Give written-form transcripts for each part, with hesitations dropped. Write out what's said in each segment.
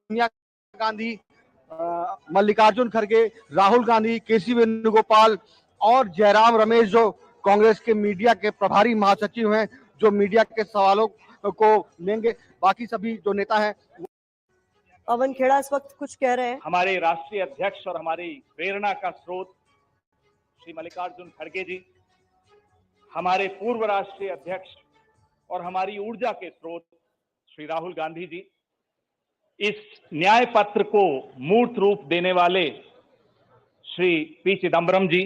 सोनिया गांधी, मल्लिकार्जुन खड़गे, राहुल गांधी, केसी वेणुगोपाल और जयराम रमेश जो कांग्रेस के मीडिया के प्रभारी महासचिव हैं, जो मीडिया के सवालों को लेंगे। बाकी सभी जो नेता हैं। पवन खेड़ा इस वक्त कुछ कह रहे हैं। हमारे राष्ट्रीय अध्यक्ष और हमारी प्रेरणा का स्रोत श्री मल्लिकार्जुन खड़गे जी, हमारे पूर्व राष्ट्रीय अध्यक्ष और हमारी ऊर्जा के स्रोत श्री राहुल गांधी जी, इस न्याय पत्र को मूर्त रूप देने वाले श्री पी चिदम्बरम जी,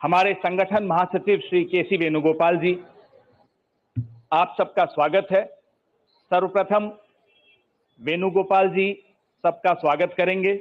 हमारे संगठन महासचिव श्री केसी वेणुगोपाल जी, आप सबका स्वागत है। सर्वप्रथम वेणुगोपाल जी सबका स्वागत करेंगे।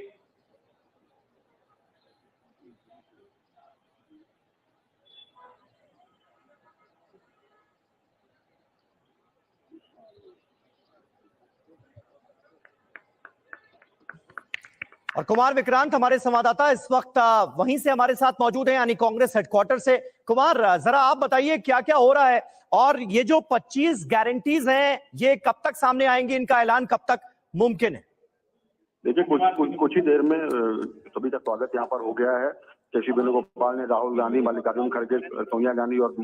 और कुमार विक्रांत हमारे संवाददाता इस वक्त वहीं से हमारे साथ मौजूद हैं, यानी कांग्रेस हेडक्वार्टर से। कुमार, जरा आप बताइए क्या क्या हो रहा है और ये जो 25 गारंटीज हैं ये कब तक सामने आएंगी, इनका ऐलान कब तक मुमकिन है? देखिए, कुछ ही देर में सभी का स्वागत यहाँ पर हो गया है। केसी वेणुगोपाल ने राहुल गांधी, मल्लिकार्जुन खड़गे, सोनिया गांधी और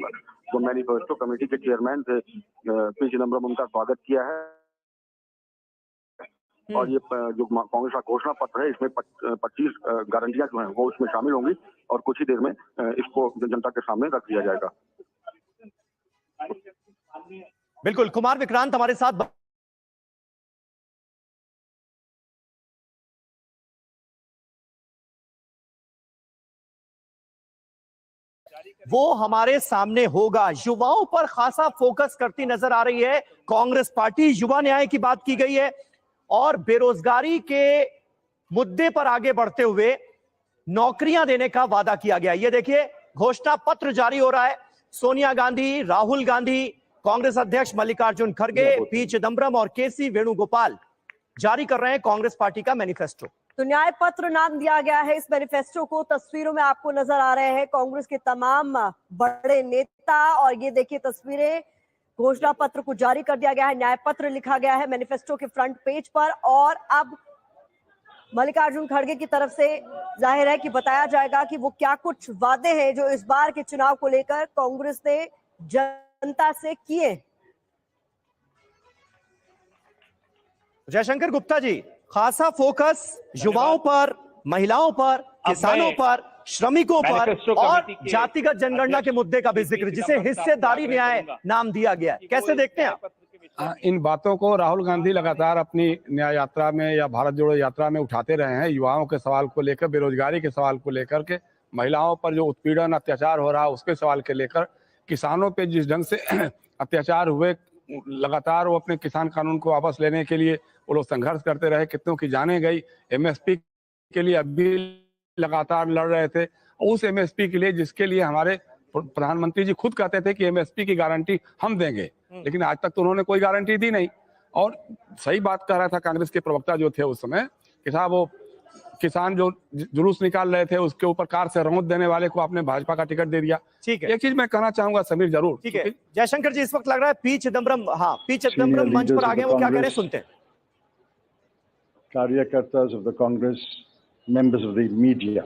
जो मैनिफेस्टो कमेटी के चेयरमैन थे पी चिदम्बरम, उनका स्वागत किया है। और ये जो कांग्रेस का घोषणा पत्र है, इसमें 25 गारंटियां जो हैं वो उसमें शामिल होंगी और कुछ ही देर में इसको जनता के सामने रख दिया जाएगा। बिल्कुल, कुमार विक्रांत हमारे साथ वो हमारे सामने होगा। युवाओं पर खासा फोकस करती नजर आ रही है कांग्रेस पार्टी। युवा न्याय की बात की गई है और बेरोजगारी के मुद्दे पर आगे बढ़ते हुए नौकरियां देने का वादा किया गया। ये देखिए, घोषणा पत्र जारी हो रहा है। सोनिया गांधी, राहुल गांधी, कांग्रेस अध्यक्ष मल्लिकार्जुन खड़गे, पी चिदम्बरम और केसी वेणुगोपाल जारी कर रहे हैं कांग्रेस पार्टी का मैनिफेस्टो। तो न्याय पत्र नाम दिया गया है इस मैनिफेस्टो को। तस्वीरों में आपको नजर आ रहे हैं कांग्रेस के तमाम बड़े नेता और ये देखिए तस्वीरें। घोषणा पत्र को जारी कर दिया गया है, न्याय पत्र लिखा गया है मैनिफेस्टो के फ्रंट पेज पर। और अब मल्लिकार्जुन खड़गे की तरफ से जाहिर है कि बताया जाएगा कि वो क्या कुछ वादे हैं जो इस बार के चुनाव को लेकर कांग्रेस ने जनता से किए। जयशंकर गुप्ता जी, खासा फोकस युवाओं पर, महिलाओं पर, किसानों पर, श्रमिकों पर और जातिगत जनगणना के मुद्दे का भी जिक्र, जिसे हिस्सेदारी न्याय नाम दिया गया है। कैसे देखते हैं आप? इन बातों को राहुल गांधी लगातार अपनी न्याय यात्रा में या भारत जोड़ो यात्रा में उठाते रहे हैं। युवाओं के सवाल को लेकर, बेरोजगारी के सवाल को लेकर के, महिलाओं पर जो उत्पीड़न अत्याचार हो रहा है उसके सवाल के लेकर, किसानों पे जिस ढंग से अत्याचार हुए, लगातार वो अपने किसान कानून को वापस लेने के लिए वो लोग संघर्ष करते रहे। कितनों की जाने गई। एमएसपी के लिए अभी लगातार लड़ रहे थे। उस एमएसपी के लिए जिसके लिए हमारे प्रधानमंत्री जी खुद कहते थे कि एमएसपी की गारंटी हम देंगे, लेकिन आज तक तो उन्होंने कोई गारंटी दी नहीं। और सही बात कह रहा था कांग्रेस के प्रवक्ता जो थे उस समय कि साहब वो किसान जो जुलूस निकाल रहे थे उसके ऊपर कार से रौंद देने वाले को आपने भाजपा का टिकट दे दिया। ठीक है, एक चीज मैं कहना चाहूंगा समीर, जरूर। ठीक है जयशंकर जी, इस वक्त लग रहा है पी चिदम्बरम, पी चिदम्बरम मंच पर आ गए। वो क्या कह रहे हैं, सुनते हैं। Karyakartas of the Congress, members of the media.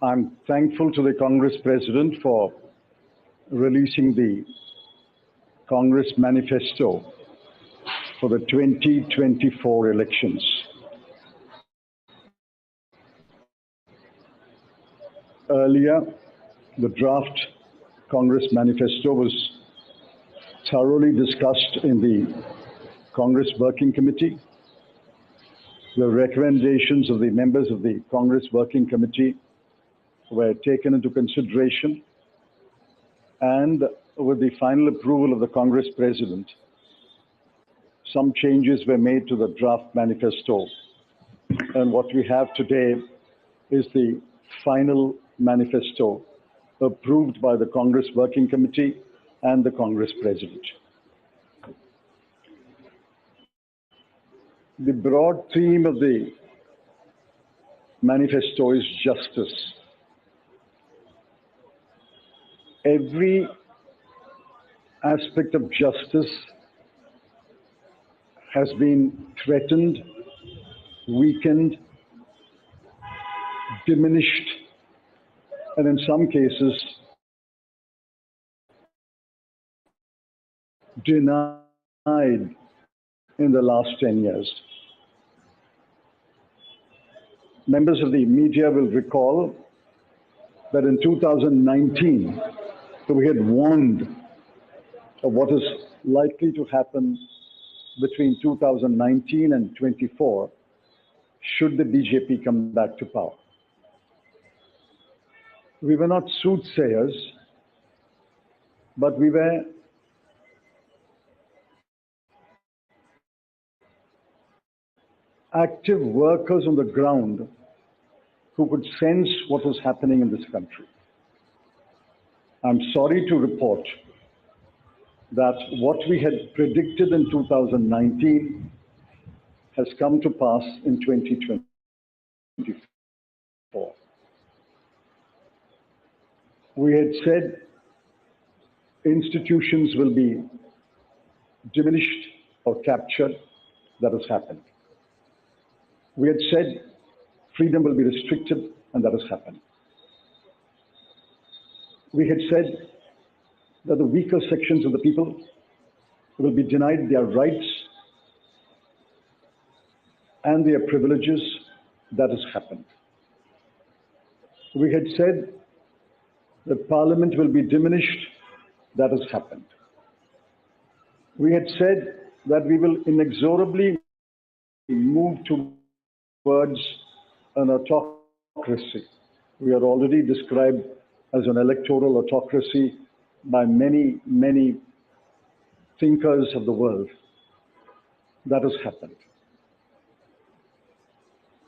I'm thankful to the Congress President for releasing the Congress Manifesto for the 2024 elections. Earlier, the draft Congress Manifesto was thoroughly discussed in the Congress Working Committee. The recommendations of the members of the Congress Working Committee were taken into consideration, and with the final approval of the Congress President, some changes were made to the draft manifesto. And what we have today is the final manifesto approved by the Congress Working Committee and the Congress President. The broad theme of the manifesto is justice. Every aspect of justice has been threatened, weakened, diminished, and in some cases, denied in the last 10 years. Members of the media will recall that in 2019, we had warned of what is likely to happen between 2019 and 24 should the BJP come back to power. We were not soothsayers, but we were active workers on the ground who could sense what was happening in this country. I'm sorry to report that what we had predicted in 2019 has come to pass in 2024. We had said institutions will be diminished or captured. That has happened. We had said freedom will be restricted, and that has happened. We had said that the weaker sections of the people will be denied their rights and their privileges. That has happened. We had said that Parliament will be diminished. That has happened. We had said that we will inexorably move towards an autocracy. We are already described as an electoral autocracy by many, many thinkers of the world. That has happened.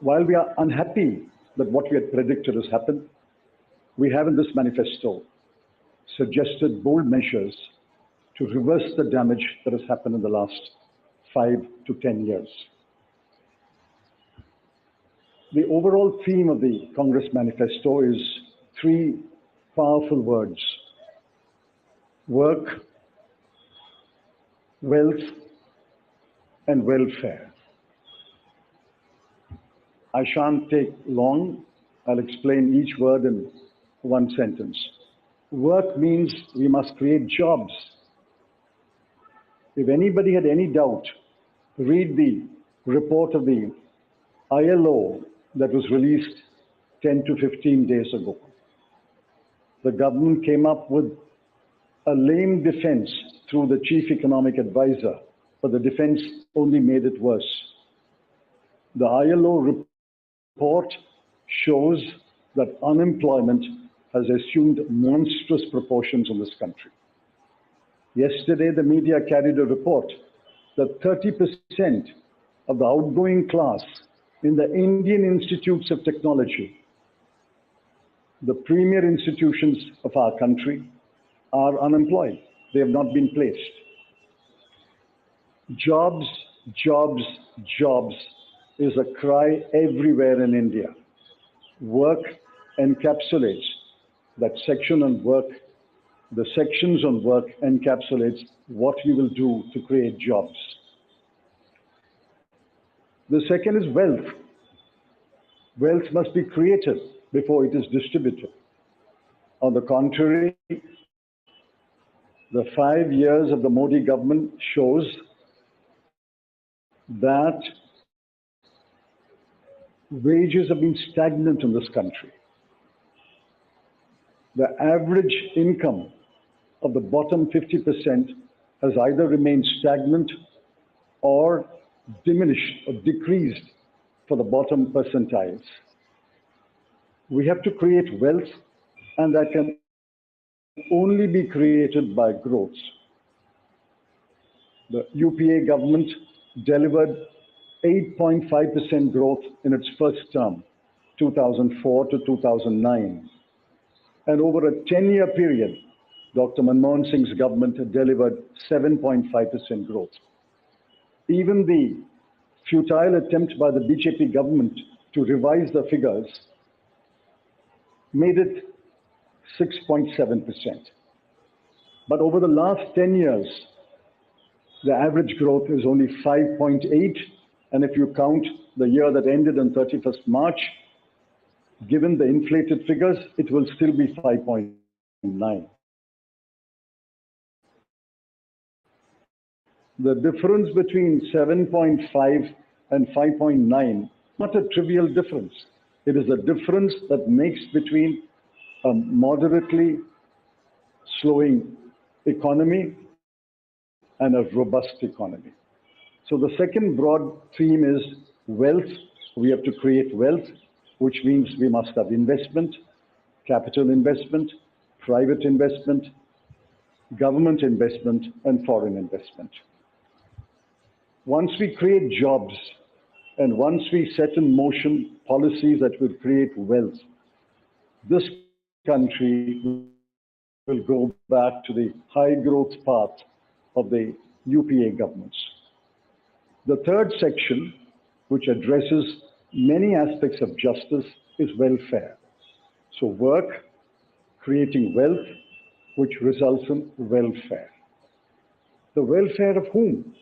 While we are unhappy that what we had predicted has happened, we have in this manifesto suggested bold measures to reverse the damage that has happened in the last 5 to 10 years. The overall theme of the Congress manifesto is 3 powerful words: work, wealth, and welfare. I shan't take long. I'll explain each word in one sentence. Work means we must create jobs. If anybody had any doubt, read the report of the ILO that was released 10 to 15 days ago. The government came up with a lame defense through the chief economic advisor, but the defense only made it worse. The ILO report shows that unemployment has assumed monstrous proportions in this country. Yesterday, the media carried a report that 30% of the outgoing class in the Indian Institutes of Technology, the premier institutions of our country, are unemployed. They have not been placed. Jobs, jobs, jobs is a cry everywhere in India. Work encapsulates that section on work. The sections on work encapsulates what we will do to create jobs. The second is wealth. Wealth must be created before it is distributed. On the contrary, the 5 years of the Modi government shows that wages have been stagnant in this country. The average income of the bottom 50% has either remained stagnant or diminished or decreased for the bottom percentiles. We have to create wealth, and that can only be created by growth. The UPA government delivered 8.5% growth in its first term, 2004 to 2009. And over a 10-year period, Dr. Manmohan Singh's government delivered 7.5% growth. Even the futile attempt by the BJP government to revise the figures made it 6.7%. But over the last 10 years, The average growth is only 5.8, and if you count the year that ended on 31st March, given the inflated figures, it will still be 5.9. The difference between 7.5 and 5.9, not a trivial difference. It is a difference that makes between a moderately slowing economy and a robust economy. So the second broad theme is wealth. We have to create wealth, which means we must have investment, capital investment, private investment, government investment, and foreign investment. Once we create jobs and once we set in motion policies that will create wealth, this country will go back to the high growth path of the UPA governments. The third section, which addresses many aspects of justice, is welfare. So work, creating wealth, which results in welfare. The welfare of whom?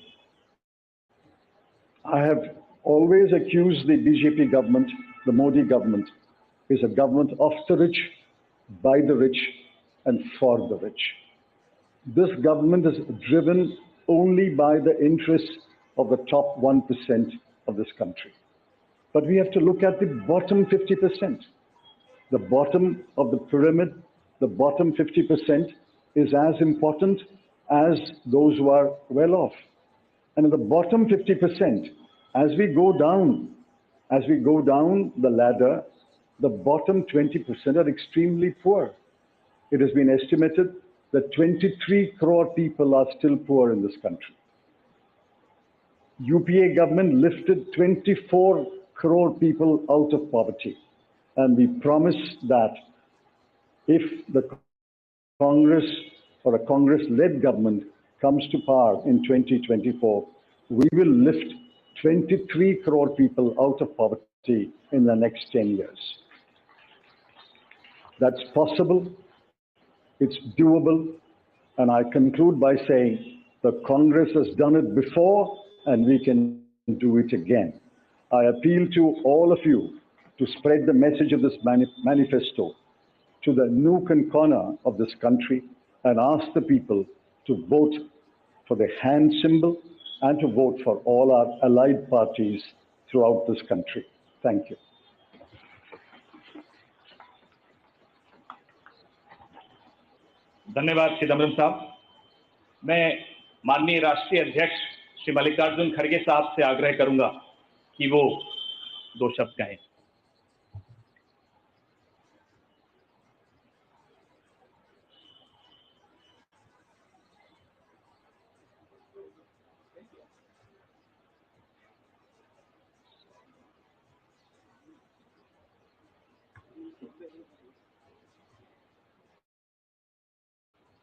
I have always accused the BJP government, the Modi government, is a government of the rich, by the rich, and for the rich. This government is driven only by the interests of the top 1% of this country. But we have to look at the bottom 50%. The bottom of the pyramid, the bottom 50% is as important as those who are well off. And in the bottom 50%, as we go down the ladder, the bottom 20% are extremely poor. It has been estimated that 23 crore people are still poor in this country. UPA government lifted 24 crore people out of poverty. And we promise that if the Congress or a Congress-led government comes to power in 2024, we will lift 23 crore people out of poverty in the next 10 years. That's possible, it's doable, and I conclude by saying the Congress has done it before and we can do it again. I appeal to all of you to spread the message of this manifesto to the nook and corner of this country and ask the people to vote for the hand symbol and to vote for all our allied parties throughout this country. Thank you. धन्यवाद चिदम्बरम साहब। मैं माननीय राष्ट्रीय अध्यक्ष श्री मल्लिकार्जुन खड़गे साहब से आग्रह करूंगा कि वो दो शब्द कहें।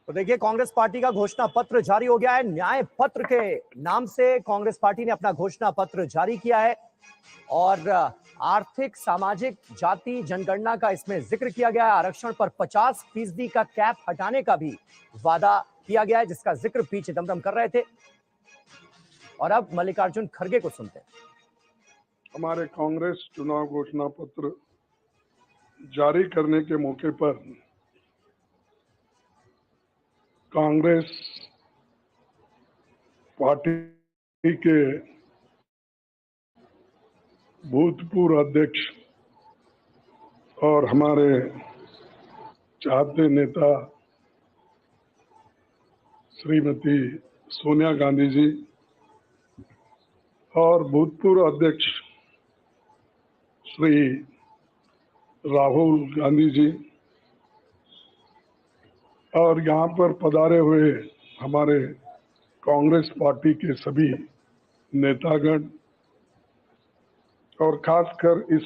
तो देखिए, कांग्रेस पार्टी का घोषणा पत्र जारी हो गया है। न्याय पत्र के नाम से कांग्रेस पार्टी ने अपना घोषणा पत्र जारी किया है और आर्थिक, सामाजिक, जाति जनगणना का इसमें जिक्र किया गया है। आरक्षण पर 50% का कैप हटाने का भी वादा किया गया है, जिसका जिक्र पी चिदम्बरम कर रहे थे। और अब मल्लिकार्जुन खड़गे को सुनते हैं। हमारे कांग्रेस चुनाव घोषणा पत्र जारी करने के मौके पर कांग्रेस पार्टी के भूतपूर्व अध्यक्ष और हमारे चाहते नेता श्रीमती सोनिया गांधी जी और भूतपूर्व अध्यक्ष श्री राहुल गांधी जी और यहाँ पर पधारे हुए हमारे कांग्रेस पार्टी के सभी नेतागण और खासकर इस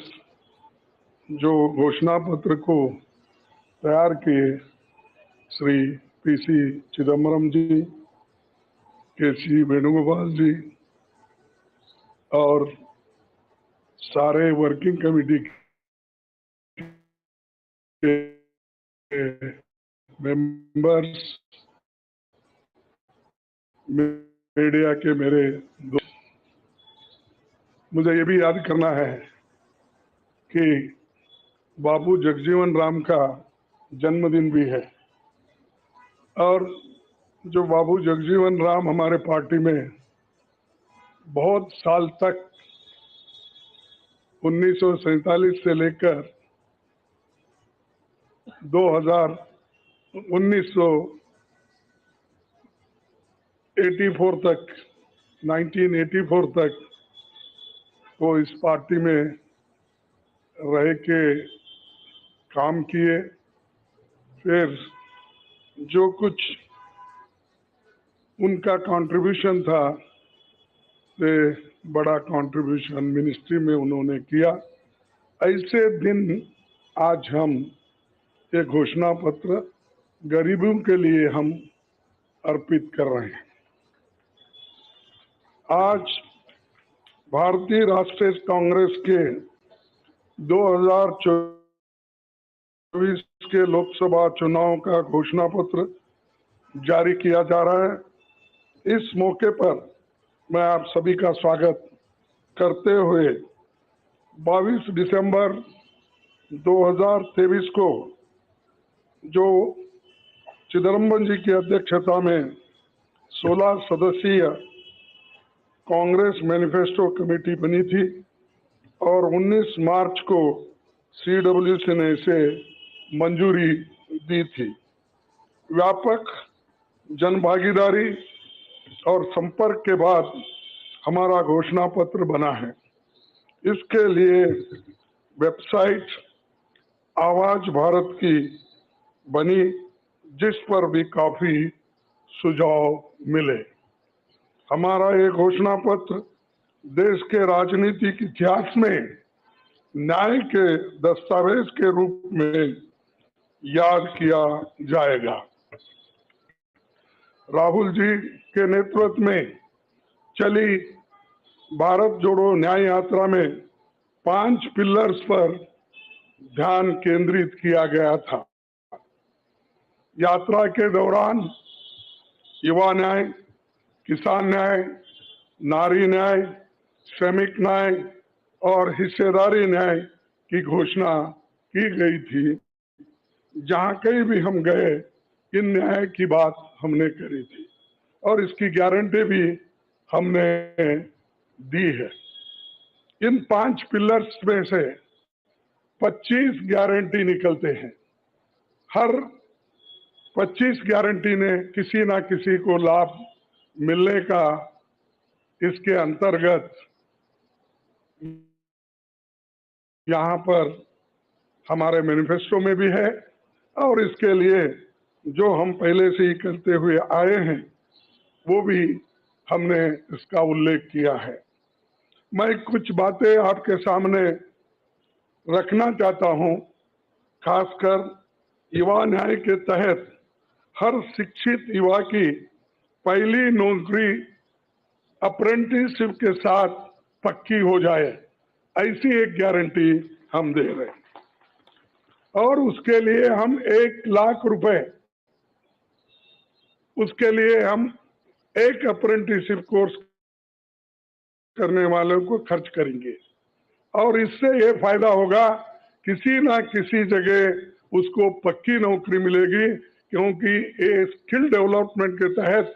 जो घोषणा पत्र को तैयार किए श्री पीसी चिदम्बरम जी, केसी वेणुगोपाल जी और सारे वर्किंग कमेटी के मेंबर्स, मीडिया के मेरे दोस्त, मुझे ये भी याद करना है कि बाबू जगजीवन राम का जन्मदिन भी है। और जो बाबू जगजीवन राम हमारे पार्टी में बहुत साल तक 1947 से लेकर 1984 तक 1984 तक वो इस पार्टी में रह के काम किए। फिर जो कुछ उनका कंट्रीब्यूशन था, से बड़ा कंट्रीब्यूशन मिनिस्ट्री में उन्होंने किया। ऐसे दिन आज हम ये घोषणा पत्र गरीबों के लिए हम अर्पित कर रहे हैं। आज भारतीय राष्ट्रीय कांग्रेस के 2024 के लोकसभा चुनाव का घोषणा पत्र जारी किया जा रहा है। इस मौके पर मैं आप सभी का स्वागत करते हुए 22 दिसंबर 2023 को जो चिदम्बरम जी की अध्यक्षता में 16 सदस्यीय कांग्रेस मैनिफेस्टो कमेटी बनी थी और 19 मार्च को CWC ने इसे मंजूरी दी थी। व्यापक जनभागीदारी और संपर्क के बाद हमारा घोषणा पत्र बना है। इसके लिए वेबसाइट आवाज भारत की बनी, जिस पर भी काफी सुझाव मिले। हमारा ये घोषणा पत्र देश के राजनीतिक इतिहास में न्याय के दस्तावेज के रूप में याद किया जाएगा। राहुल जी के नेतृत्व में चली भारत जोड़ो न्याय यात्रा में 5 पिलर्स पर ध्यान केंद्रित किया गया था। यात्रा के दौरान युवा न्याय, किसान न्याय, नारी न्याय, श्रमिक न्याय और हिस्सेदारी न्याय की घोषणा की गई थी। जहां कहीं भी हम गए, इन न्याय की बात हमने करी थी और इसकी गारंटी भी हमने दी है। इन 5 पिलर्स में से 25 गारंटी निकलते हैं। हर 25 गारंटी ने किसी ना किसी को लाभ मिलने का इसके अंतर्गत यहाँ पर हमारे मैनिफेस्टो में भी है और इसके लिए जो हम पहले से ही करते हुए आए हैं वो भी हमने इसका उल्लेख किया है। मैं कुछ बातें आपके सामने रखना चाहता हूं। खासकर युवा न्याय के तहत हर शिक्षित युवा की पहली नौकरी अप्रेंटिसशिप के साथ पक्की हो जाए, ऐसी एक गारंटी हम दे रहे हैं। और उसके लिए हम 1 लाख रुपए, उसके लिए हम एक अप्रेंटिसशिप कोर्स करने वालों को खर्च करेंगे और इससे ये फायदा होगा, किसी ना किसी जगह उसको पक्की नौकरी मिलेगी, क्योंकि ये स्किल डेवलपमेंट के तहत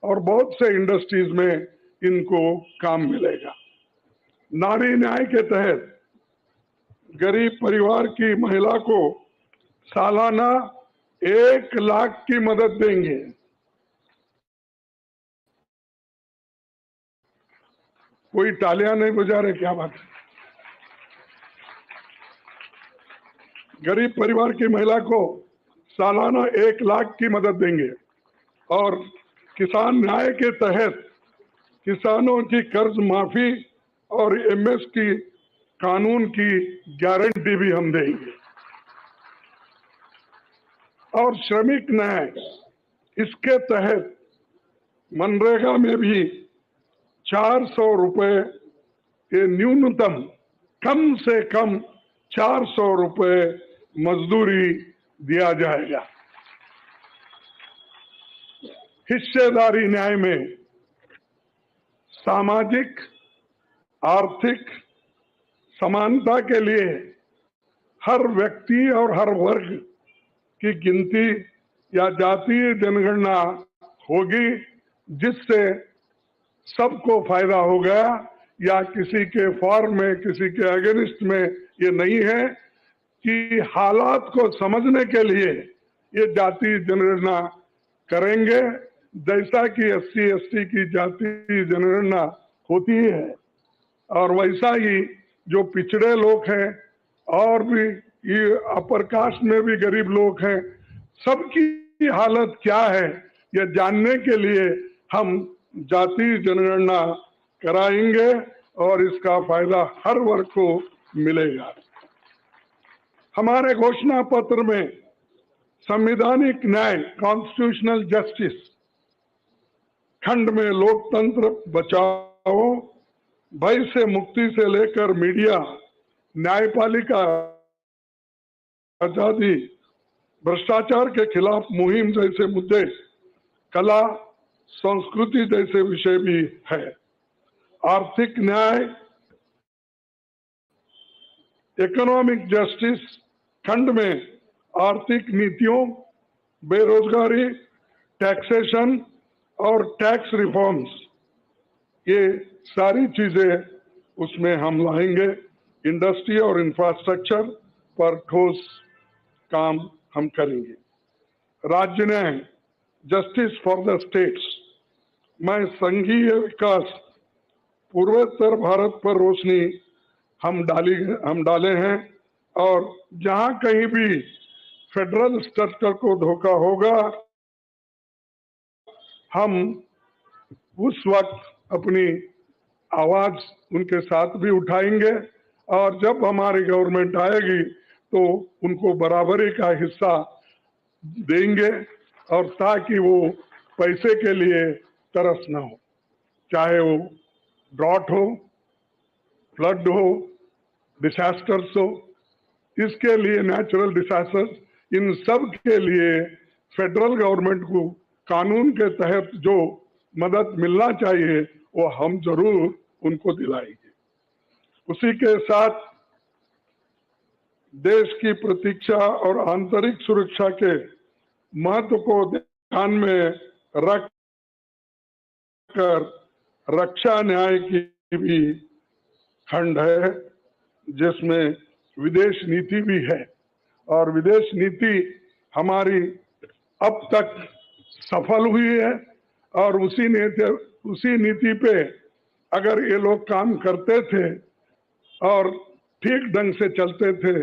और बहुत से इंडस्ट्रीज में इनको काम मिलेगा। नारी न्याय के तहत गरीब परिवार की महिला को सालाना 1 लाख की मदद देंगे। कोई तालियां नहीं बजा रहे, क्या बात है? गरीब परिवार की महिला को सालाना 1 लाख की मदद देंगे और किसान न्याय के तहत किसानों की कर्ज माफी और MS की कानून की गारंटी भी हम देंगे। और श्रमिक न्याय, इसके तहत मनरेगा में भी 400 रुपए के न्यूनतम, कम से कम 400 रुपए मजदूरी दिया जाएगा। हिस्सेदारी न्याय में सामाजिक आर्थिक समानता के लिए हर व्यक्ति और हर वर्ग की गिनती या जातीय जनगणना होगी, जिससे सबको फायदा होगा, या किसी के फॉर में किसी के अगेंस्ट में ये नहीं है कि हालात को समझने के लिए ये जातीय जनगणना करेंगे, जैसा कि SC/ST की जातीय जनगणना होती है। और वैसा ही जो पिछड़े लोग हैं और भी ये अपर कास्ट में भी गरीब लोग हैं, सबकी हालत क्या है ये जानने के लिए हम जातीय जनगणना कराएंगे और इसका फायदा हर वर्ग को मिलेगा। हमारे घोषणा पत्र में संवैधानिक न्याय कॉन्स्टिट्यूशनल जस्टिस खंड में लोकतंत्र बचाओ, भय से मुक्ति से लेकर मीडिया, न्यायपालिका आजादी, भ्रष्टाचार के खिलाफ मुहिम जैसे मुद्दे, कला संस्कृति जैसे विषय भी है। आर्थिक न्याय इकोनॉमिक जस्टिस खंड में आर्थिक नीतियों, बेरोजगारी, टैक्सेशन और टैक्स रिफॉर्म्स, ये सारी चीजें उसमें हम लाएंगे। इंडस्ट्री और इंफ्रास्ट्रक्चर पर ठोस काम हम करेंगे। राज्य न्याय जस्टिस फॉर द स्टेट्स में संघीय विकास पूर्वोत्तर भारत पर रोशनी हम डाले हैं, और जहां कहीं भी फेडरल स्ट्रक्चर को धोखा होगा, हम उस वक्त अपनी आवाज उनके साथ भी उठाएंगे, और जब हमारी गवर्नमेंट आएगी तो उनको बराबरी का हिस्सा देंगे, और ताकि वो पैसे के लिए तरस ना हो, चाहे वो ड्रॉट हो, फ्लड हो, डिसास्टर्स हो। इसके लिए नेचुरल डिसास्टर्स, इन सब के लिए फेडरल गवर्नमेंट को कानून के तहत जो मदद मिलना चाहिए वो हम जरूर उनको दिलाएंगे। उसी के साथ देश की प्रतीक्षा और आंतरिक सुरक्षा के महत्व को ध्यान में रख कर रक्षा न्याय की भी खंड है, जिसमें विदेश नीति भी है, और विदेश नीति हमारी अब तक सफल हुई है, और उसी नीति पे अगर ये लोग काम करते थे और ठीक ढंग से चलते थे,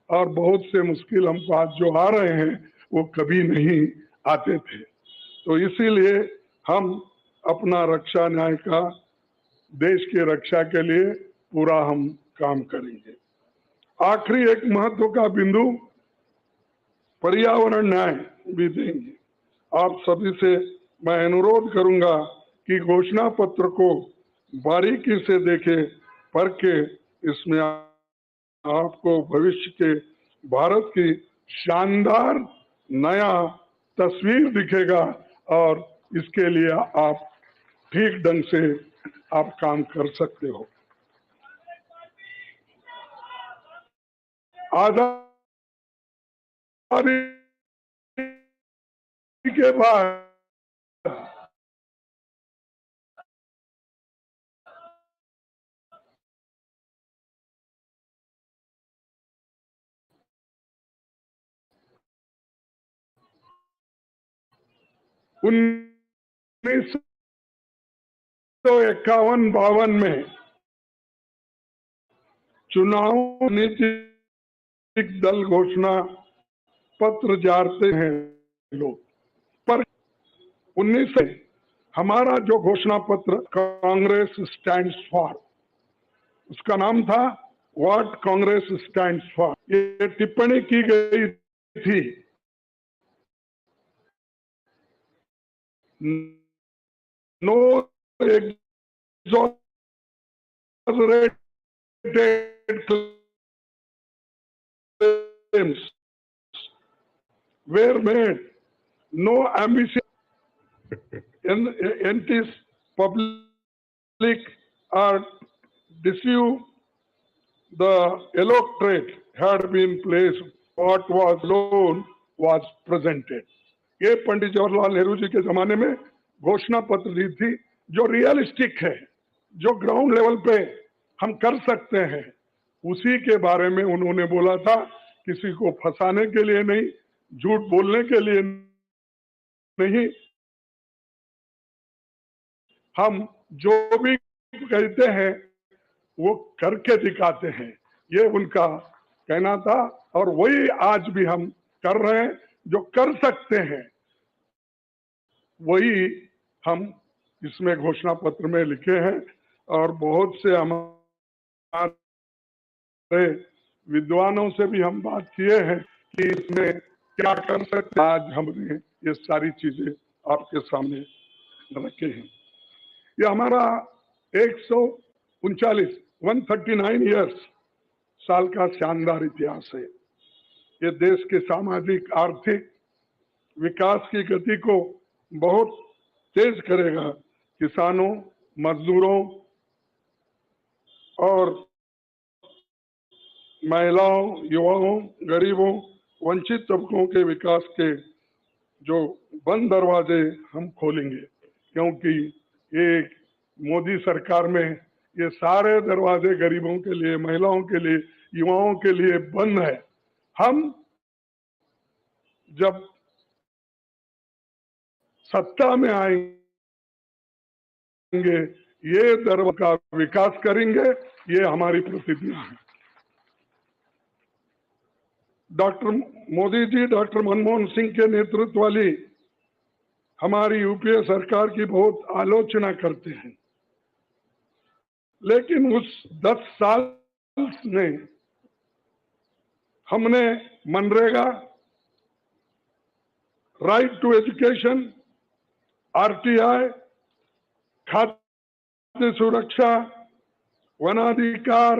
और बहुत से मुश्किल हमको आज जो आ रहे हैं वो कभी नहीं आते थे। तो इसीलिए हम अपना रक्षा न्याय का, देश की रक्षा के लिए पूरा हम काम करेंगे। आखिरी एक महत्व का बिंदु पर्यावरण न्याय भी देंगे। आप सभी से मैं अनुरोध करूंगा कि घोषणा पत्र को बारीकी से देखें, पढ़ के इसमें आपको भविष्य के भारत की शानदार नया तस्वीर दिखेगा, और इसके लिए आप ठीक ढंग से आप काम कर सकते हो। आजादी के बाद उन्नीस 1951-52 में चुनाव नीतिक दल घोषणा पत्र जाते हैं लोग, पर 19 से हमारा जो घोषणा पत्र कांग्रेस स्टैंड्स फॉर, उसका नाम था व्हाट कांग्रेस स्टैंड्स फॉर। ये टिप्पणी की गई थी no exaggerated claims were made, no ambitious entities public or deceive the electorate had been placed. What was known was presented. ये पंडित जवाहरलाल नेहरू जी के जमाने में घोषणा पत्र दी थी, जो रियलिस्टिक है, जो ग्राउंड लेवल पे हम कर सकते हैं, उसी के बारे में उन्होंने बोला था। किसी को फंसाने के लिए नहीं, झूठ बोलने के लिए नहीं, हम जो भी कहते हैं वो करके दिखाते हैं, ये उनका कहना था। और वही आज भी हम कर रहे हैं, जो कर सकते हैं वही हम इसमें घोषणा पत्र में लिखे हैं। और बहुत से हमारे विद्वानों से भी हम बात किए हैं कि इसमें क्या कर सकते हैं। आज हमने ये सारी चीजें आपके सामने रखे हैं। ये हमारा 139 ईयर्स साल का शानदार इतिहास है। ये देश के सामाजिक आर्थिक विकास की गति को बहुत तेज करेगा। किसानों, मजदूरों और महिलाओं, युवाओं, गरीबों, वंचित तबकों के विकास के जो बंद दरवाजे हम खोलेंगे, क्योंकि एक मोदी सरकार में ये सारे दरवाजे गरीबों के लिए, महिलाओं के लिए, युवाओं के लिए बंद है। हम जब सत्ता में आएंगे ये दरवाजा का विकास करेंगे, ये हमारी प्रतिज्ञा है। डॉक्टर मोदी जी, डॉक्टर मनमोहन सिंह के नेतृत्व वाली हमारी यूपीए सरकार की बहुत आलोचना करते हैं, लेकिन उस 10 साल में हमने MNREGA, right to education, RTI, खाद्य सुरक्षा, वनाधिकार,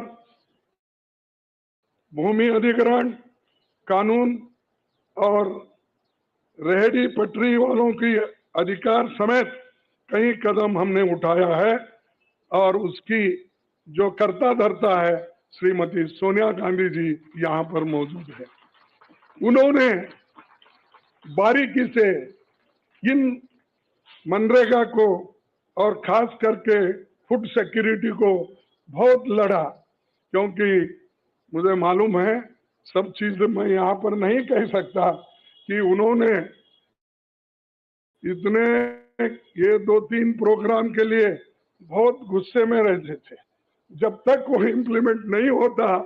भूमि अधिग्रहण कानून और रेहड़ी पटरी वालों की अधिकार समेत कई कदम हमने उठाया है। और उसकी जो कर्ता धर्ता है श्रीमती सोनिया गांधी जी यहाँ पर मौजूद है। उन्होंने बारीकी से इन मनरेगा को और खास करके फूड सिक्योरिटी को बहुत लड़ा, क्योंकि मुझे मालूम है, सब चीज मैं यहाँ पर नहीं कह सकता कि उन्होंने इतने ये 2-3 प्रोग्राम के लिए बहुत गुस्से में रहते थे। जब तक वो इम्प्लीमेंट नहीं होता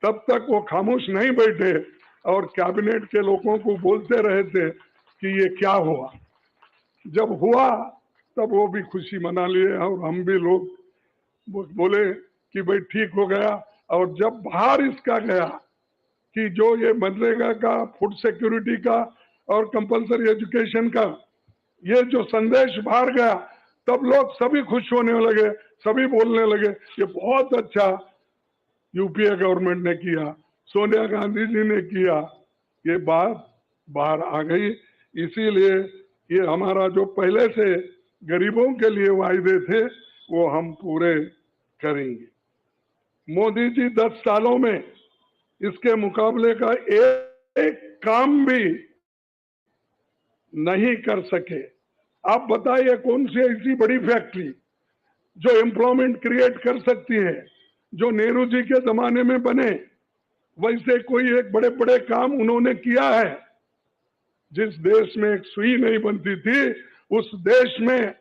तब तक वो खामोश नहीं बैठे और कैबिनेट के लोगों को बोलते रहे थे कि ये क्या हुआ। जब हुआ तब वो भी खुशी मना लिए और हम भी लोग बोले कि भाई ठीक हो गया। और जब बाहर इसका गया कि जो ये मनरेगा का, फूड सिक्योरिटी का और कंपलसरी एजुकेशन का ये जो संदेश बाहर गया, तब लोग सभी खुश होने लगे, सभी बोलने लगे ये बहुत अच्छा यूपीए गवर्नमेंट ने किया, सोनिया गांधी जी ने किया। ये बात बाहर आ गई। इसीलिए ये हमारा जो पहले से गरीबों के लिए वायदे थे वो हम पूरे करेंगे। मोदी जी 10 सालों में इसके मुकाबले का एक काम भी नहीं कर सके। आप बताइए कौन सी ऐसी बड़ी फैक्ट्री जो एम्प्लॉयमेंट क्रिएट कर सकती है, जो नेहरू जी के जमाने में बने वैसे कोई एक बड़े बड़े काम उन्होंने किया है। जिस देश में एक सुई नहीं बनती थी उस देश में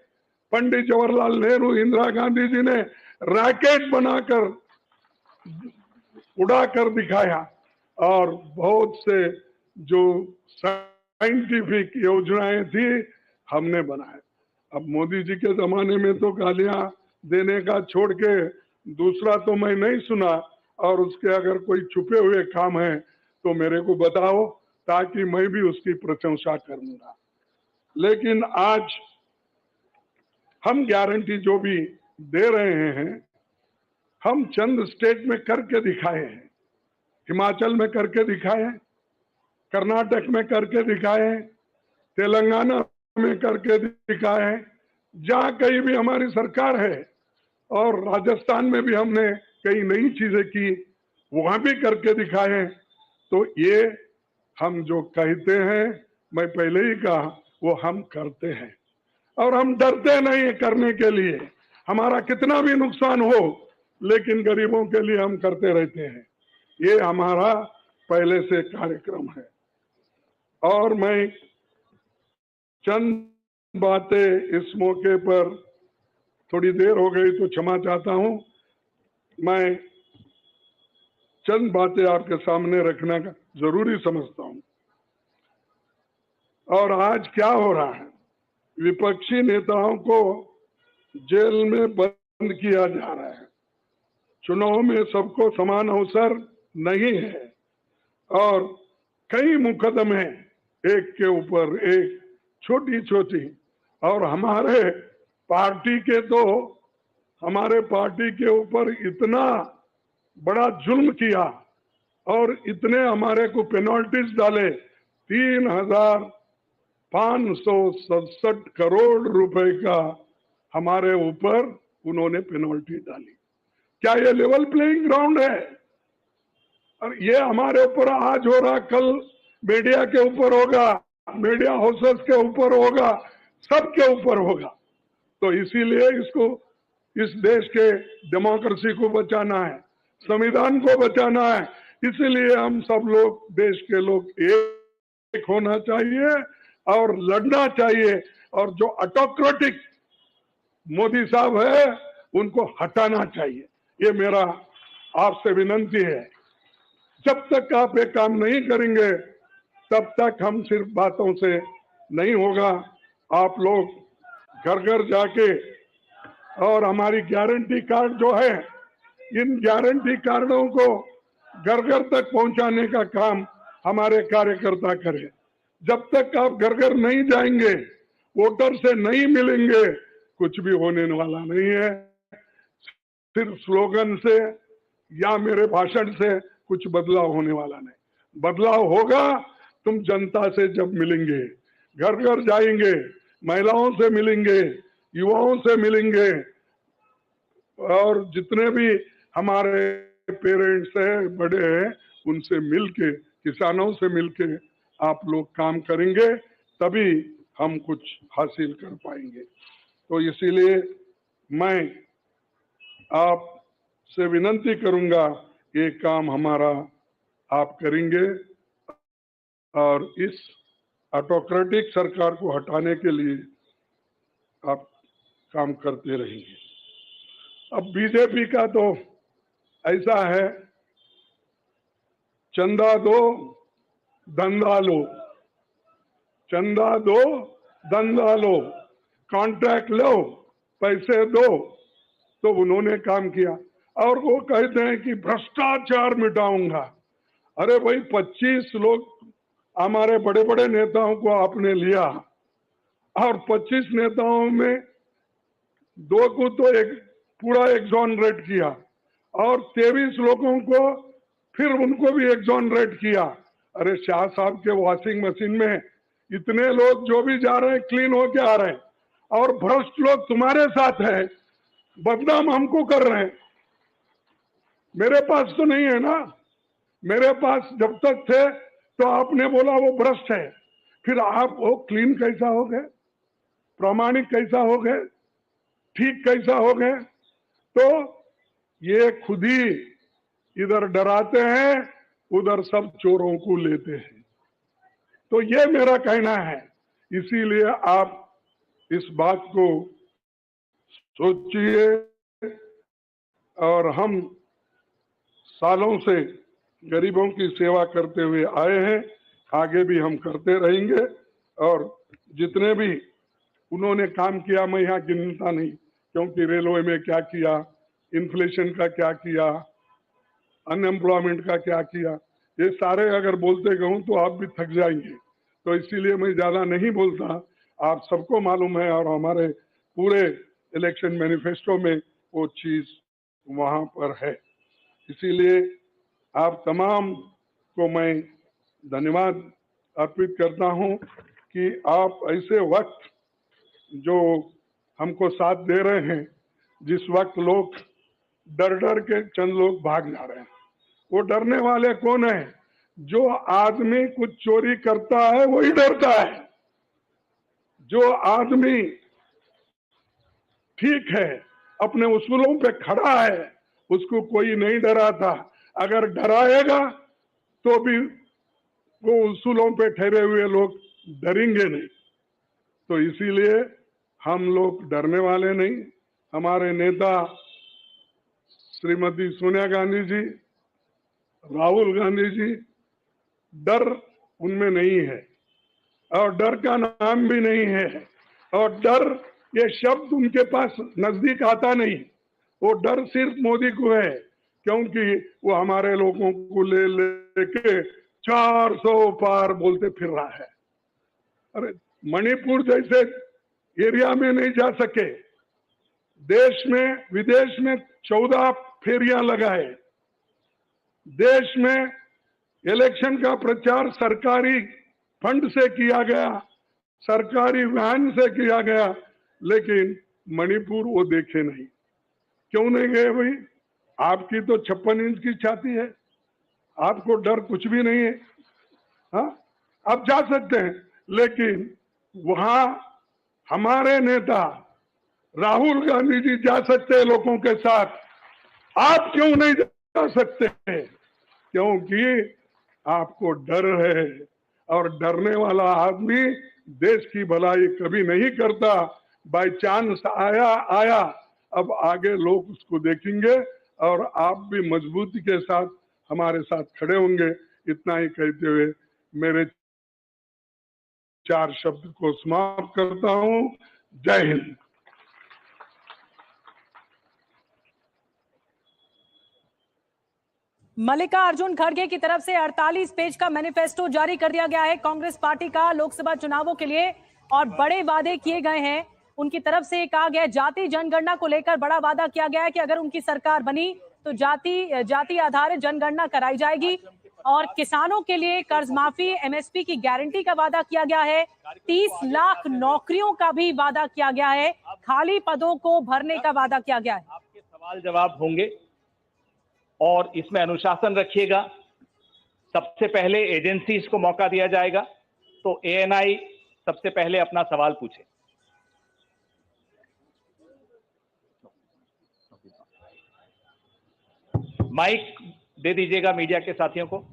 पंडित जवाहरलाल नेहरू, इंदिरा गांधी जी ने रॉकेट बनाकर उड़ाकर दिखाया। और बहुत से जो साइंटिफिक योजनाएं थी हमने बनाए। अब मोदी जी के जमाने में तो गालियां देने का छोड़ के दूसरा तो मैं नहीं सुना, और उसके अगर कोई छुपे हुए काम है तो मेरे को बताओ ताकि मैं भी उसकी प्रशंसा करूंगा। लेकिन आज हम गारंटी जो भी दे रहे हैं हम चंद स्टेट में करके दिखाए हैं। हिमाचल में करके दिखाए हैं, कर्नाटक में करके दिखाए हैं, तेलंगाना में करके दिखाए हैं। जहां कहीं भी हमारी सरकार है और राजस्थान में भी हमने कई नई चीजें की, वहां भी करके दिखाए। तो ये हम जो कहते हैं, मैं पहले ही कहा, वो हम करते हैं और हम डरते नहीं है करने के लिए। हमारा कितना भी नुकसान हो, लेकिन गरीबों के लिए हम करते रहते हैं। ये हमारा पहले से कार्यक्रम है। और मैं चंद बातें इस मौके पर, थोड़ी देर हो गई तो क्षमा चाहता हूं, मैं चंद बातें आपके सामने रखना जरूरी समझता हूं। और आज क्या हो रहा है, विपक्षी नेताओं को जेल में बंद किया जा रहा है। चुनाव में सबको समान अवसर नहीं है और कई मुकदमे एक के ऊपर एक, छोटी छोटी, और हमारे पार्टी के ऊपर इतना बड़ा जुल्म किया और इतने हमारे को पेनल्टीज डाले। 3,567 करोड़ रुपए का हमारे ऊपर उन्होंने पेनल्टी डाली। क्या ये लेवल प्लेइंग ग्राउंड है? और ये हमारे ऊपर आज हो रहा, कल मीडिया के ऊपर होगा, मीडिया हाउसेस के ऊपर होगा, सबके ऊपर होगा। तो इसीलिए इसको, इस देश के डेमोक्रेसी को बचाना है, संविधान को बचाना है। इसीलिए हम सब लोग, देश के लोग एक होना चाहिए और लड़ना चाहिए। और जो ऑटोक्रेटिक मोदी साहब है, उनको हटाना चाहिए। ये मेरा आपसे विनंती है। जब तक आप ये काम नहीं करेंगे, तब तक हम सिर्फ बातों से नहीं होगा। आप लोग घर घर जाके, और हमारी गारंटी कार्ड जो है, इन गारंटी कार्डों को घर घर तक पहुंचाने का काम हमारे कार्यकर्ता करें। जब तक आप घर घर नहीं जाएंगे, वोटर से नहीं मिलेंगे, कुछ भी होने वाला नहीं है। सिर्फ स्लोगन से या मेरे भाषण से कुछ बदलाव होने वाला नहीं। बदलाव होगा तुम जनता से जब मिलेंगे, घर घर जाएंगे, महिलाओं से मिलेंगे, युवाओं से मिलेंगे, और जितने भी हमारे पेरेंट्स हैं, बड़े हैं, उनसे मिलके, किसानों से मिलके आप लोग काम करेंगे, तभी हम कुछ हासिल कर पाएंगे। तो इसीलिए मैं आपसे विनती करूंगा, ये काम हमारा आप करेंगे और इस ऑटोक्रेटिक सरकार को हटाने के लिए आप काम करते रहेंगे। अब बीजेपी का तो ऐसा है, चंदा दो धंधा लो, चंदा दो धंधा लो, कॉन्ट्रैक्ट लो, पैसे दो। तो उन्होंने काम किया और वो कहते हैं कि भ्रष्टाचार मिटाऊंगा। अरे भाई, 25 लोग हमारे बड़े बड़े नेताओं को आपने लिया और 25 नेताओं में 2 को तो एक पूरा एक्सोनरेट किया और 23 लोगों को फिर उनको भी एक्सोनरेट किया। अरे शाह साहब के वॉशिंग मशीन में इतने लोग जो भी जा रहे हैं, क्लीन होके आ रहे हैं, और भ्रष्ट लोग तुम्हारे साथ है, बदनाम हमको कर रहे हैं। मेरे पास तो नहीं है ना, मेरे पास जब तक थे तो आपने बोला वो भ्रष्ट है, फिर आप वो क्लीन कैसा हो गए, प्रामाणिक कैसा हो गए, ठीक कैसा हो गए? तो ये खुद ही इधर डराते हैं, उधर सब चोरों को लेते हैं। तो ये मेरा कहना है। इसीलिए आप इस बात को सोचिए, और हम सालों से गरीबों की सेवा करते हुए आए हैं, आगे भी हम करते रहेंगे। और जितने भी उन्होंने काम किया, मैं यहाँ गिनता नहीं, क्योंकि रेलवे में क्या किया, इन्फ्लेशन का क्या किया, अनएम्प्लॉयमेंट का क्या किया, ये सारे अगर बोलते कहूँ तो आप भी थक जाएंगे। तो इसीलिए मैं ज्यादा नहीं बोलता, आप सबको मालूम है, और हमारे पूरे इलेक्शन मैनिफेस्टो में वो चीज वहां पर है। इसीलिए आप तमाम को मैं धन्यवाद अर्पित करता हूं कि आप ऐसे वक्त जो हमको साथ दे रहे हैं, जिस वक्त लोग डर डर के चंद लोग भाग जा रहे हैं। वो डरने वाले कौन है? जो आदमी कुछ चोरी करता है वही डरता है। जो आदमी ठीक है, अपने उसूलों पे खड़ा है, उसको कोई नहीं डराता। अगर डराएगा तो भी वो उसूलों पे ठहरे हुए लोग डरेंगे नहीं। तो इसीलिए हम लोग डरने वाले नहीं। हमारे नेता श्रीमती सोनिया गांधी जी, राहुल गांधी जी, डर उनमें नहीं है और डर का नाम भी नहीं है। और डर ये शब्द उनके पास नजदीक आता नहीं। वो डर सिर्फ मोदी को है, क्योंकि वो हमारे लोगों को ले लेके 400 पार बोलते फिर रहा है। अरे मणिपुर जैसे एरिया में नहीं जा सके, देश में विदेश में 14 फेरियां लगाए, देश में इलेक्शन का प्रचार सरकारी फंड से किया गया, सरकारी वैन से किया गया, लेकिन मणिपुर वो देखे नहीं। क्यों नहीं गए भाई? आपकी तो 56 इंच की छाती है, आपको डर कुछ भी नहीं है। हाँ, आप जा सकते हैं, लेकिन वहां हमारे नेता राहुल गांधी जी जा सकते हैं लोगों के साथ। आप क्यों नहीं जा सकते? क्योंकि आपको डर है, और डरने वाला आदमी देश की भलाई कभी नहीं करता। बाय चांस आया, अब आगे लोग उसको देखेंगे और आप भी मजबूती के साथ हमारे साथ खड़े होंगे। इतना ही कहते हुए मेरे 4 शब्द को समाप्त करता हूं। जय हिंद। मल्लिकार्जुन खड़गे की तरफ से 48 पेज का मैनिफेस्टो जारी कर दिया गया है कांग्रेस पार्टी का लोकसभा चुनावों के लिए, और बड़े वादे किए गए हैं उनकी तरफ से। कहा गया जाति जनगणना को लेकर बड़ा वादा किया गया है कि अगर उनकी सरकार बनी तो जाति आधारित जनगणना कराई जाएगी, और किसानों के लिए कर्ज माफी, एमएसपी की गारंटी का वादा किया गया है। 30 लाख नौकरियों का भी वादा किया गया है, खाली पदों को भरने का वादा किया गया है। आपके सवाल जवाब होंगे और इसमें अनुशासन रखिएगा। सबसे पहले एजेंसीज को मौका दिया जाएगा, तो एएनआई सबसे पहले अपना सवाल पूछे। माइक दे दीजिएगा मीडिया के साथियों को।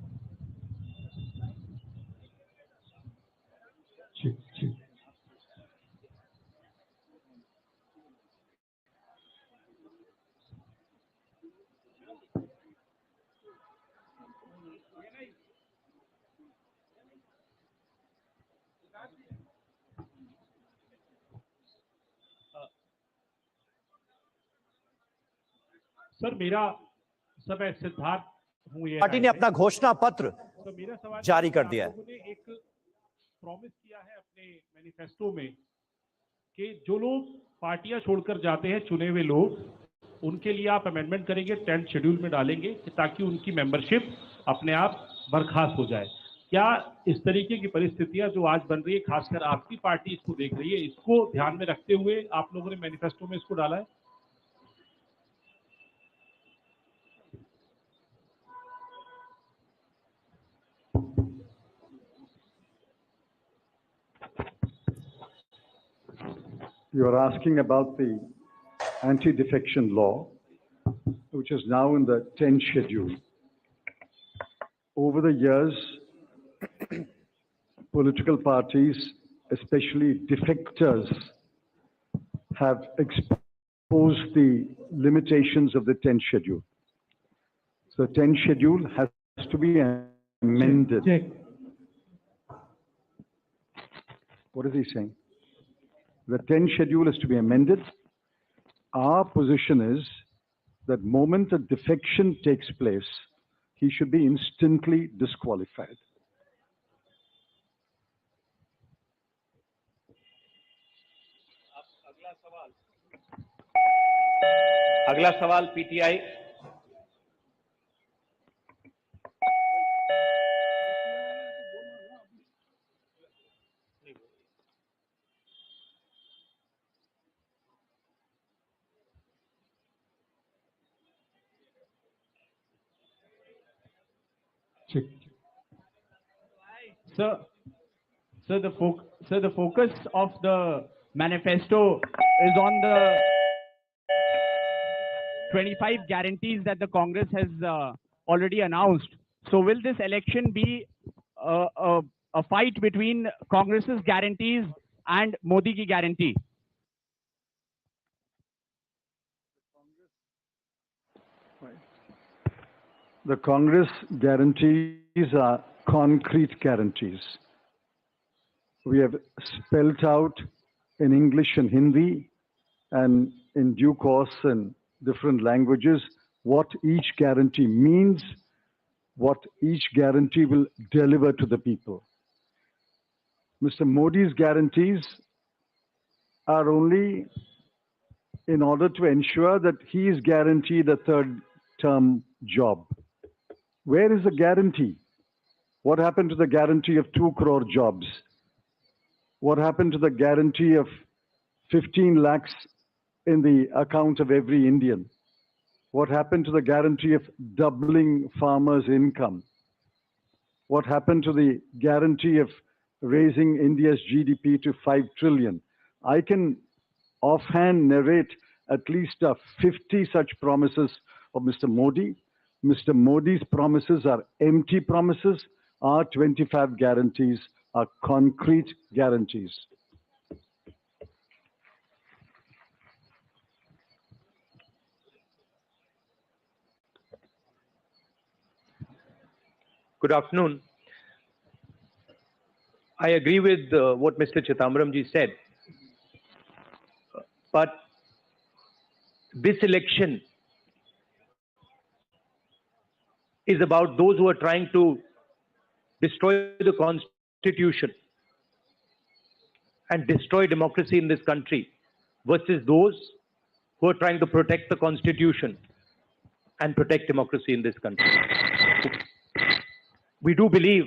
सर मेरा समय सिद्धार्थ हूँ, ये पार्टी ने अपना घोषणा पत्र तो मेरा सवाल जारी कर दिया है। आप लोगों ने एक प्रॉमिस किया है अपने मैनिफेस्टो में कि जो लोग पार्टियां छोड़कर जाते हैं, चुने हुए लोग, उनके लिए आप अमेंडमेंट करेंगे, 10th शेड्यूल में डालेंगे ताकि उनकी मेंबरशिप अपने आप बर्खास्त हो जाए। क्या इस तरीके की परिस्थितियां जो आज बन रही है, खासकर आपकी पार्टी इसको देख रही है, इसको ध्यान में रखते हुए आप लोगों ने मैनिफेस्टो में इसको डाला है? You are asking about the anti-defection law, which is now in the 10th schedule. Over the years, political parties, especially defectors, have exposed the limitations of the 10th schedule. So the 10th schedule has to be amended. Check. What is he saying? The 10th schedule is to be amended. Our position is that moment a defection takes place, he should be instantly disqualified. अगला सवाल PTI. Sir, the focus of the manifesto is on the 25 guarantees that the Congress has already announced. So will this election be a fight between Congress's guarantees and Modi ki guarantee? The Congress guarantees are concrete guarantees. We have spelled out in English and Hindi and in due course in different languages what each guarantee means, what each guarantee will deliver to the people. Mr. Modi's guarantees are only in order to ensure that he is guaranteed a third-term job. Where is the guarantee? What happened to the guarantee of 2 crore jobs? What happened to the guarantee of 15 lakhs in the account of every Indian? What happened to the guarantee of doubling farmers' income? What happened to the guarantee of raising India's GDP to 5 trillion? I can offhand narrate at least 50 such promises of Mr. Modi. Mr. Modi's promises are empty promises. Our 25 guarantees are concrete guarantees. Good afternoon. I agree with what Mr. Chidambaramji said. But this election is about those who are trying to destroy the Constitution and destroy democracy in this country versus those who are trying to protect the Constitution and protect democracy in this country. We do believe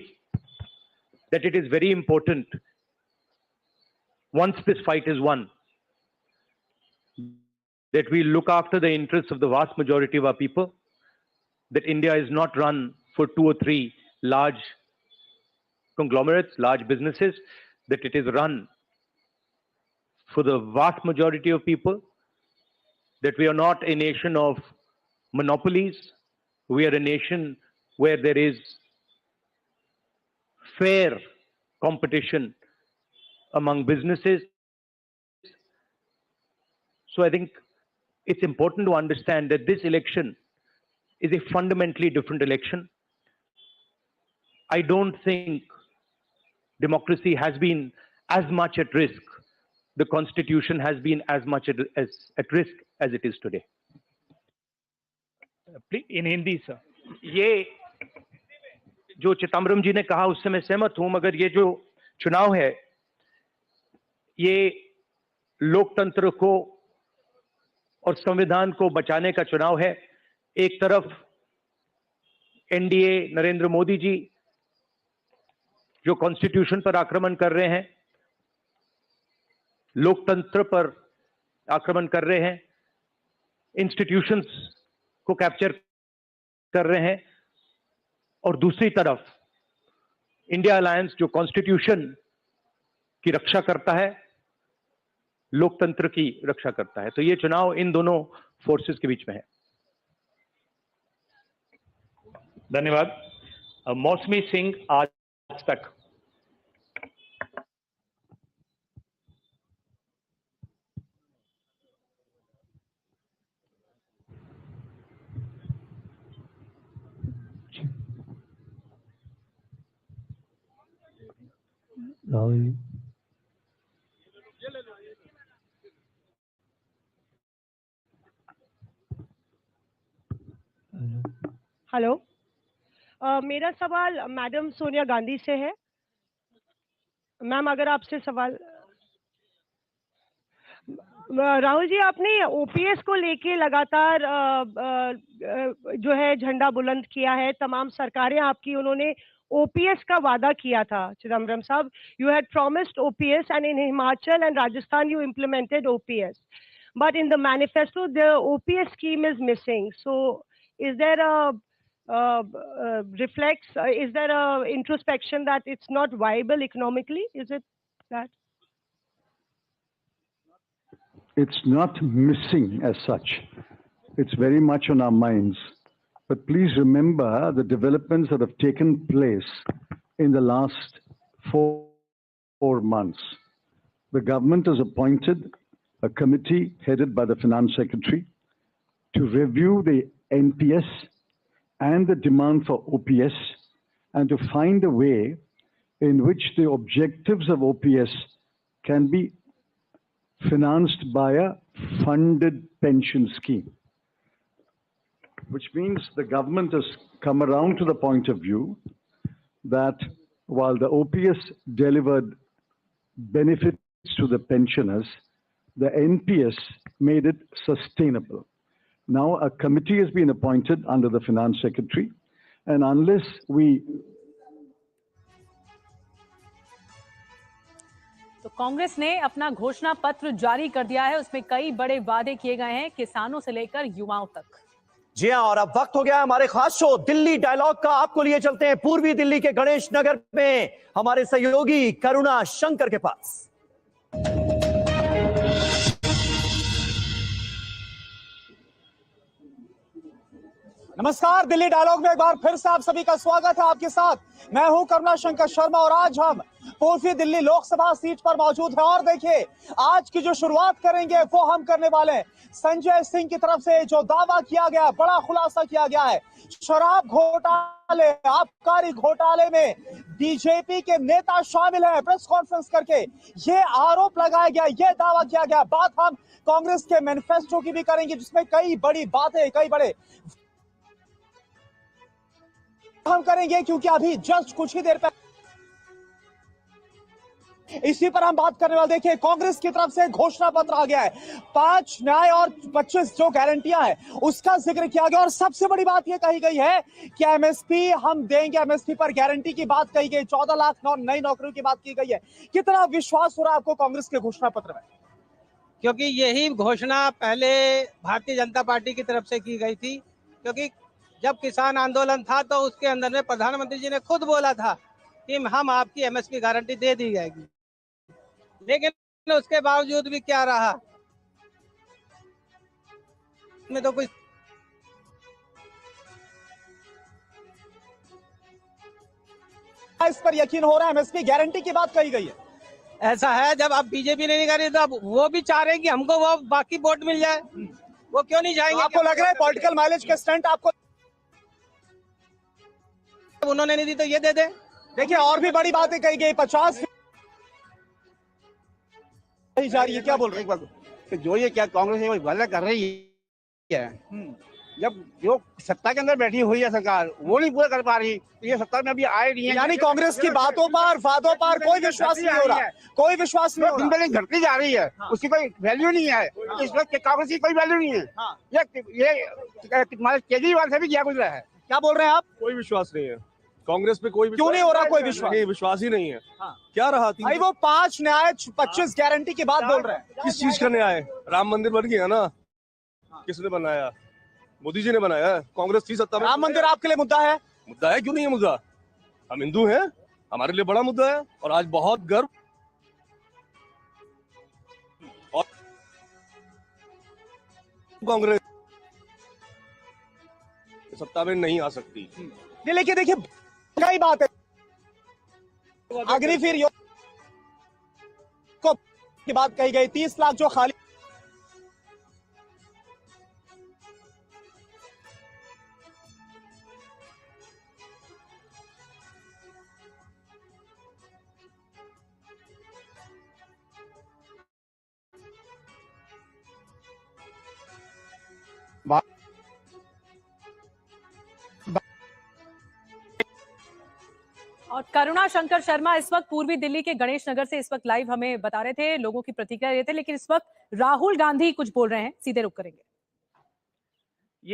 that it is very important, once this fight is won, that we look after the interests of the vast majority of our people, that India is not run for 2 or 3 large conglomerates, large businesses, that it is run for the vast majority of people, that we are not a nation of monopolies, we are a nation where there is fair competition among businesses. So I think it's important to understand that this election is a fundamentally different election. I don't think democracy has been as much at risk, the Constitution has been as much at risk as it is today. In Hindi, sir. ये जो चिदम्बरम जी ने कहा उससे मैं सहमत हूं, मगर ये जो चुनाव है ये लोकतंत्र को और संविधान को बचाने का चुनाव है। एक तरफ एनडीए नरेंद्र मोदी जी जो कॉन्स्टिट्यूशन पर आक्रमण कर रहे हैं, लोकतंत्र पर आक्रमण कर रहे हैं, इंस्टीट्यूशंस को कैप्चर कर रहे हैं, और दूसरी तरफ इंडिया अलायंस जो कॉन्स्टिट्यूशन की रक्षा करता है, लोकतंत्र की रक्षा करता है। तो ये चुनाव इन दोनों फोर्सेस के बीच में है। धन्यवाद। मौसमी सिंह, आज तक। हेलो, मेरा सवाल मैडम सोनिया गांधी से है। मैम, अगर आपसे सवाल, राहुल जी, आपने ओपीएस को लेके लगातार जो है झंडा बुलंद किया है। तमाम सरकारें आपकी, उन्होंने ओपीएस का वादा किया था। चिदम्बरम साहब, you had promised OPS and in Himachal and Rajasthan you implemented OPS, but in the manifesto the OPS scheme is missing. So is there a reflects, is there a introspection that it's not viable economically? Is it that? It's not missing as such. It's very much on our minds. But please remember the developments that have taken place in the last four months. The government has appointed a committee headed by the Finance Secretary to review the NPS and the demand for OPS and to find a way in which the objectives of OPS can be financed by a funded pension scheme, which means the government has come around to the point of view that while the OPS delivered benefits to the pensioners, the NPS made it sustainable. Now a committee has been appointed under the Finance Secretary, and unless we तो कांग्रेस ने अपना घोषणा पत्र जारी कर दिया है। उसमें कई बड़े वादे किए गए हैं, किसानों से लेकर युवाओं तक। जी हां, और अब वक्त हो गया हमारे खास शो दिल्ली डायलॉग का। आपको लिए चलते हैं पूर्वी दिल्ली के गणेश नगर में हमारे सहयोगी करुणा शंकर के पास। नमस्कार, दिल्ली डायलॉग में एक बार फिर से आप सभी का स्वागत है। आपके साथ मैं हूं करुणा शंकर शर्मा और आज हम पूर्वी दिल्ली लोकसभा सीट पर मौजूद हैं। और देखिए, आज की जो शुरुआत करेंगे वो हम करने वाले हैं संजय सिंह की तरफ से जो दावा किया गया, बड़ा खुलासा किया गया है। शराब घोटाले, आबकारी घोटाले में बीजेपी के नेता शामिल हैं। प्रेस कॉन्फ्रेंस करके ये आरोप लगाया गया, ये दावा किया गया। बात हम कांग्रेस के मैनिफेस्टो की भी करेंगे, जिसमें कई बड़ी बातें, कई बड़े हम करेंगे, क्योंकि अभी जस्ट कुछ ही देर पहले इसी पर हम बात करने वाले। देखिए, कांग्रेस की तरफ से घोषणा पत्र आ गया है। 5 न्याय और 25 जो गारंटियां हैं उसका जिक्र किया गया। और सबसे बड़ी बात यह कही गई है कि एमएसपी हम देंगे, एमएसपी पर गारंटी की बात कही गई। 14 लाख नई नौकरियों की बात की गई है। कितना विश्वास हो रहा है आपको कांग्रेस के घोषणा पत्र में? क्योंकि यही घोषणा पहले भारतीय जनता पार्टी की तरफ से की गई थी। क्योंकि जब किसान आंदोलन था तो उसके अंदर में प्रधानमंत्री जी ने खुद बोला था कि हम आपकी एमएसपी गारंटी दे दी जाएगी, लेकिन उसके बावजूद भी क्या रहा, में तो कुछ इस पर यकीन हो रहा है। एमएसपी गारंटी की बात कही गई है। ऐसा है, जब अब बीजेपी ने नहीं करी तो अब वो भी चाह रहे हैं कि हमको वो बाकी वोट मिल जाए। वो क्यों नहीं जाएंगे? आपको लग रहा है पॉलिटिकल माइलेज के स्टंट आपको उन्होंने नहीं दी तो ये दे दे। देखिए, और भी बड़ी बातें कही गई। 50 जा रही है, क्या बोल रहे हैं? जो ये क्या कांग्रेस है गलत कर रही है। जब जो सत्ता के अंदर बैठी हुई है सरकार, वो नहीं पूरा कर पा रही, तो ये सत्ता में अभी आए नहीं है। यानी कांग्रेस की बातों पर, वादों पर कोई विश्वास नहीं हो रहा, कोई विश्वास नहीं हो रहा। दिन घटती जा रही है, उसकी कोई वैल्यू नहीं है। इस वक्त कांग्रेस की कोई वैल्यू नहीं है। ये केजरीवाल से भी क्या गुजरा है। क्या बोल रहे हैं आप? कोई विश्वास नहीं है कांग्रेस पे। कोई क्यों नहीं हो रहा? कोई विश्वास नहीं, विश्वास ही नहीं है। क्या रहा थी भाई? वो 5 न्याय 25 गारंटी की बात बोल रहे हैं। किस चीज का न्याय? राम मंदिर बन गया ना, किसने बनाया? मोदी जी ने बनाया है। कांग्रेस थी सत्ता में। राम मंदिर आपके लिए मुद्दा है? मुद्दा है, क्यों नहीं है मुद्दा? हम हिंदू हैं, हमारे लिए बड़ा मुद्दा है और आज बहुत गर्व। और कांग्रेस सत्ता में नहीं आ सकती। लेकिन देखिए, कई बात है। अग्नि फिर को की बात कही गई। 30 लाख जो खाली और करुणा शंकर शर्मा इस वक्त पूर्वी दिल्ली के गणेश नगर से इस वक्त लाइव हमें बता रहे थे, लोगों की प्रतिक्रिया ये थे। लेकिन इस वक्त राहुल गांधी कुछ बोल रहे हैं, सीधे रुक करेंगे।